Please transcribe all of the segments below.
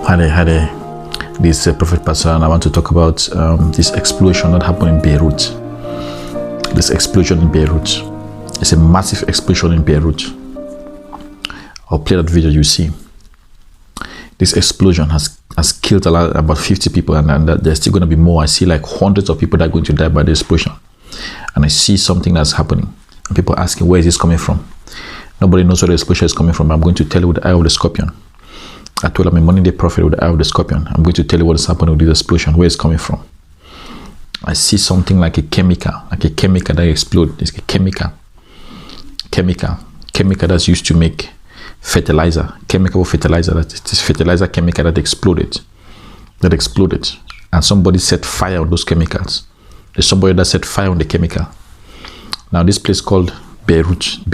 Hi there. This is Prophet Pastor, and I want to talk about this explosion that happened in Beirut. This explosion in Beirut. It's a massive explosion in Beirut. I'll play that video you see. This explosion has killed about 50 people, and there's still going to be more. I see like hundreds of people that are going to die by the explosion. And I see something that's happening. And people are asking, where is this coming from? Nobody knows where the explosion is coming from. I'm going to tell you with the eye of the scorpion. I told I'm a modern day prophet with the eye of the scorpion. I'm going to tell you what is happening with this explosion, where it's coming from. I see something like a chemical that explodes. It's a chemical that's used to make fertilizer. Chemical fertilizer, that is fertilizer chemical that exploded. And somebody set fire on those chemicals. There's somebody that set fire on the chemical. Now this place called Beirut. You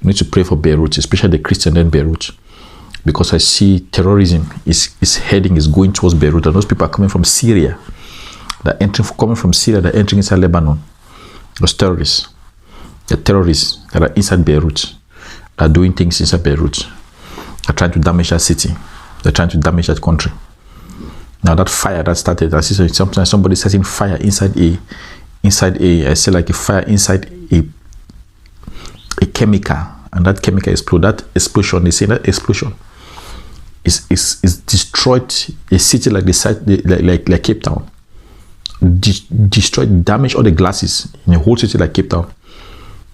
need to pray for Beirut, especially the Christian in Beirut. Because I see terrorism is going towards Beirut, and those people are coming from Syria. They're entering inside Lebanon. Those terrorists. The terrorists that are inside Beirut, are doing things inside Beirut. They're trying to damage that city. They're trying to damage that country. Now that fire that started, I see sometimes somebody setting fire inside a fire inside a chemical, and that chemical explode. That explosion, they say that explosion is destroyed a city like like Cape Town. Destroyed, damaged all the glasses in a whole city like Cape Town.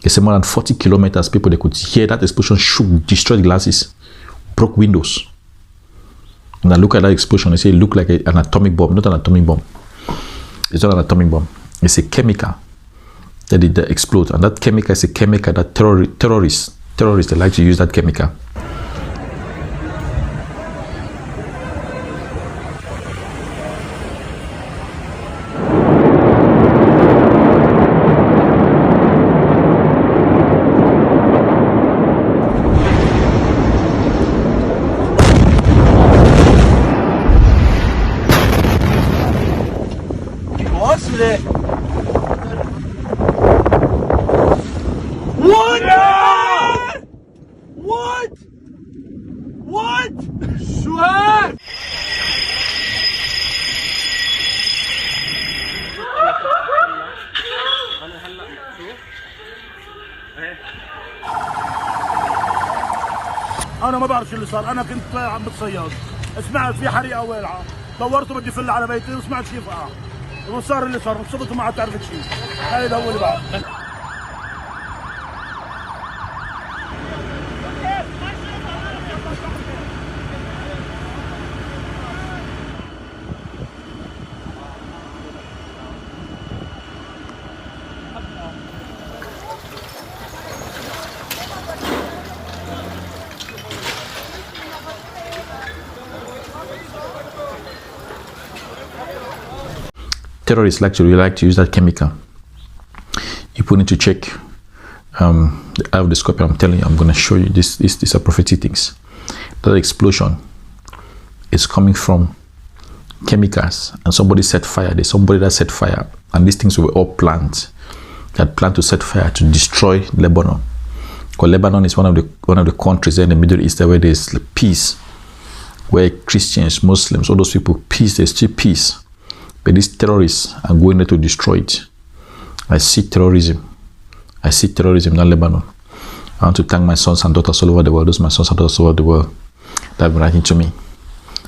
They say more than 40 kilometers, people, they could hear that explosion shook, destroyed glasses, broke windows. And I look at that explosion, they say it looked like an atomic bomb. Not an atomic bomb. It's not an atomic bomb. It's a chemical that it explodes. And that chemical is a chemical that terrorists, they like to use that chemical. What? What? انا ما بعرف شو اللي صار. انا كنت عم بتصيد، سمعت في حريقه والعه، دورت بدي فل على بيتي وسمعت شيء فقع، وصار اللي صار، انصبت وما عاد عرفت شيء. هذا هو اللي بعد. Terrorists like to use that chemical. You need to check the eye of the scorpion. I'm telling you, I'm going to show you these are prophetic things. That explosion is coming from chemicals, and somebody set fire. There's somebody that set fire, and these things were all planned. That planned to set fire to destroy Lebanon. Because Lebanon is one of the countries in the Middle East where there's peace, where Christians, Muslims, all those people, peace. There's still peace. But these terrorists are going there to destroy it. I see terrorism in Lebanon. I want to thank my sons and daughters all over the world. Those my sons and daughters all over the world that have been writing to me.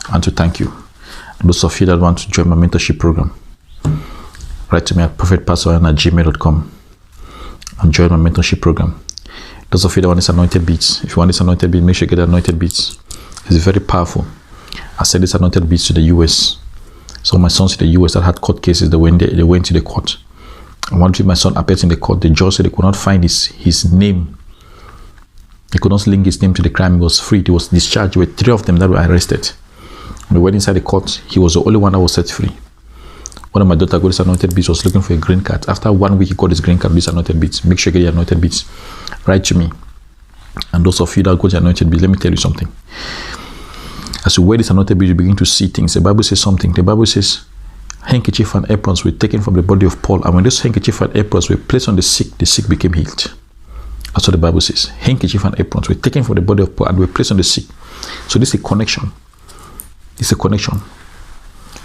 I want to thank you. And those of you that want to join my mentorship program, write to me at prophetpastor@gmail.com and join my mentorship program. Those of you that want this anointed beats, if you want this anointed beat, make sure you get anointed beats. It's very powerful. I sent this anointed beats to the US. So my sons in the US that had court cases, they went to the court. And one time my son appeared in the court. The judge said they could not find his name. They could not link his name to the crime. He was free. He was discharged. There were 3 of them that were arrested. When they went inside the court, he was the only one that was set free. One of my daughter got this anointed beats, was looking for a green card. After 1 week, he got his green card with this anointed beats. Make sure you get your anointed beats. Write to me. And those of you that got your anointed beats, let me tell you something. As you wear this anointed bead, you begin to see things. The Bible says something. The Bible says handkerchief and aprons were taken from the body of Paul, and when those handkerchief and aprons were placed on the sick became healed. That's what the Bible says. Handkerchief and aprons were taken from the body of Paul and were placed on the sick. So this is a connection. It's a connection.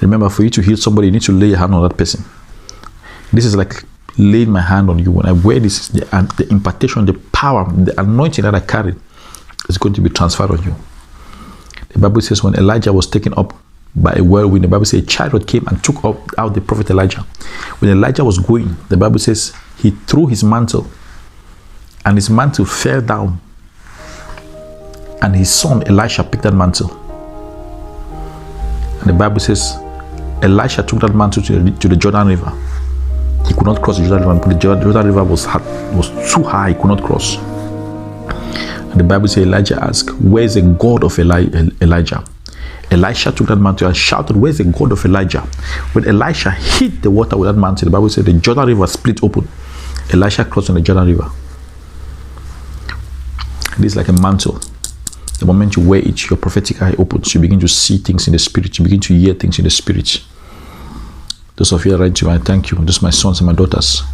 Remember, for you to heal somebody, you need to lay your hand on that person. This is like laying my hand on you. When I wear this, the impartation, the power, the anointing that I carry is going to be transferred on you. The Bible says when Elijah was taken up by a whirlwind, the Bible says a chariot came and took out the prophet Elijah. When Elijah was going, the Bible says he threw his mantle, and his mantle fell down, and his son Elisha picked that mantle. And the Bible says Elisha took that mantle to the Jordan River. He could not cross the Jordan River because the Jordan River was too high. He could not cross. And the Bible says Elijah asked, "Where is the God of Elijah?" Elisha took that mantle and shouted, "Where is the God of Elijah?" When Elisha hit the water with that mantle, the Bible said the Jordan River split open. Elisha crossed on the Jordan River. This is like a mantle. The moment you wear it, your prophetic eye opens. You begin to see things in the spirit. You begin to hear things in the spirit. Those of you that write to me, I thank you. Those are my sons and my daughters.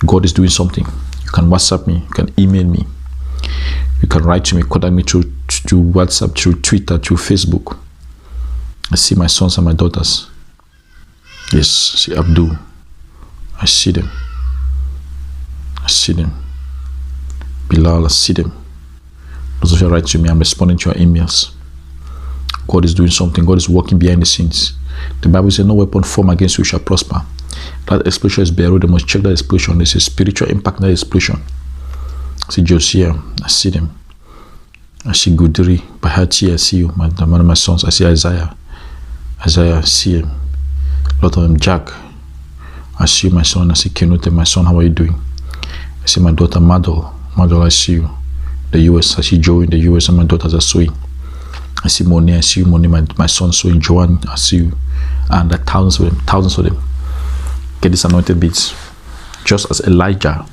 God is doing something. You can WhatsApp me. You can email me. You can write to me, contact me through WhatsApp, through Twitter, through Facebook. I see my sons and my daughters. Yes, see Abdul. I see them. I see them. Bilal, I see them. Those of you write to me, I'm responding to your emails. God is doing something. God is working behind the scenes. The Bible says, "No weapon formed against you shall prosper." That explosion is Beirut. They must check that explosion. There's a spiritual impact in that explosion. I see Josiah. I see them. I see Gudri. Bahati, I see you. One of my sons. I see Isaiah. I see him. A lot of them. Jack. I see you, my son. I see Kenute, my son. How are you doing? I see my daughter, Madol. Madol, I see you. The US. I see Joe in the US, and my daughters are sewing. I see Moni. I see you, Moni. My son sewing. Joanne, I see you. And there are thousands of them. Get these anointed beads. Just as Elijah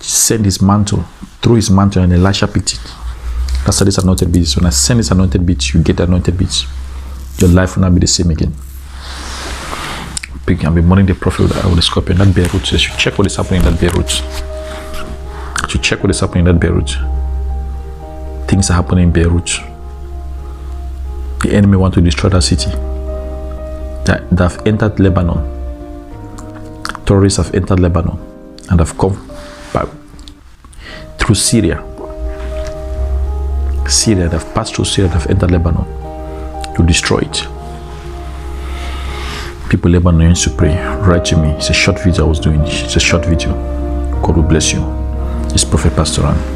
sent his mantle, threw his mantle, and Elisha picked it. That's how this anointed beads. When I send this anointed beads, you get the anointed beads. Your life will not be the same again. I'll be mourning the prophet with the scorpion. That Beirut. You should check what is happening in that Beirut. You should check what is happening in that Beirut. Things are happening in Beirut. The enemy want to destroy that city. They have entered Lebanon. Terrorists have entered Lebanon and have come back through Syria. They have passed through Syria, they have entered Lebanon to destroy it. People in Lebanon used to pray. Write to me. It's a short video I was doing. It's a short video. God will bless you. It's Prophet Pastor Ann.